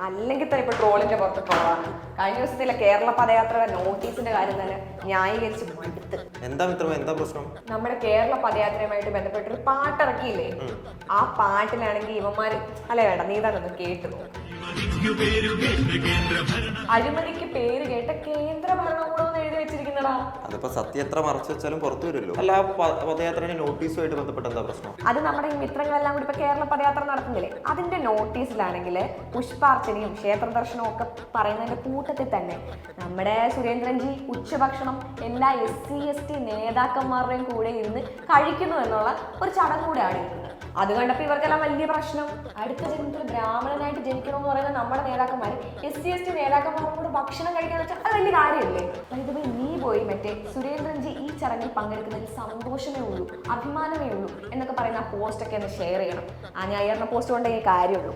അല്ലെങ്കിൽ തന്നെ ഇപ്പൊ ട്രോളിന്റെ പുറത്ത് ട്രോളാണ്. കഴിഞ്ഞ ദിവസത്തിലെ കേരള പദയാത്ര നോട്ടീസിന്റെ കാര്യം തന്നെ ന്യായീകരിച്ച് മടുത്ത്. എന്താ മിത്രമോ, എന്താ പ്രശ്നം? നമ്മുടെ കേരള പദയാത്രയുമായിട്ട് ബന്ധപ്പെട്ടൊരു പാട്ടിറക്കിയില്ലേ, ആ പാട്ടിലാണെങ്കിൽ ഇവന്മാര് അല്ലെ വേണ്ട നീ തന്നെ ഒന്ന് കേട്ടു നോക്ക്. അഴിമതിക്ക് പേര് കേട്ട കേന്ദ്ര ഭരണകൂടം എഴുതി വെച്ചിരിക്കുന്നടാ. അതിപ്പോ സത്യം എത്ര മറച്ചു വെച്ചാലും പുറത്തു വരുമല്ലോ. അല്ല, പദയാത്രയുടെ നോട്ടീസുമായിട്ട് ബന്ധപ്പെട്ട എന്താ പ്രശ്നം? അത് നമ്മുടെ ഈ മിത്രങ്ങളെല്ലാം കൂടി ഇപ്പൊ കേരള പദയാത്ര നടത്തുന്നില്ലേ, അതിന്റെ നോട്ടീസിലാണെങ്കിൽ പുഷ്പാർച്ചനയും ക്ഷേത്ര ദർശനവും ഒക്കെ പറയുന്നതിന്റെ കൂട്ടത്തിൽ തന്നെ നമ്മുടെ സുരേന്ദ്രൻജി ഉച്ചഭക്ഷണം എല്ലാ SC/ST നേതാക്കന്മാരുടെയും കൂടെ ഇരുന്ന് കഴിക്കുന്നു എന്നുള്ള ഒരു ചടങ്ങ് കൂടെയാണ് ഇരുന്നത്. അത് കണ്ടപ്പോൾ ഇവർക്കെല്ലാം വലിയ പ്രശ്നം. അടുത്ത ജന്മത്തിൽ ബ്രാഹ്മണനായിട്ട് ജനിക്കണമെന്ന് പറയുന്ന നമ്മുടെ നേതാക്കന്മാർ SC/ST നേതാക്കന്മാരും കൂടെ ഭക്ഷണം കഴിക്കാന്ന് വെച്ചാൽ അത് വലിയ കാര്യമല്ലേ? ഇതുപോലെ നീ പോയി മറ്റേ സുരേന്ദ്രൻജി ഈ ചടങ്ങിൽ പങ്കെടുക്കുന്നതിൽ സന്തോഷമേ ഉള്ളൂ, അഭിമാനമേ ഉള്ളൂ എന്നൊക്കെ പറയുന്ന ആ പോസ്റ്റൊക്കെ ഒന്ന് ഷെയർ ചെയ്യണം. ആ ന്യായീകരണ പോസ്റ്റ് കൊണ്ടേ ഈ കാര്യമുള്ളൂ.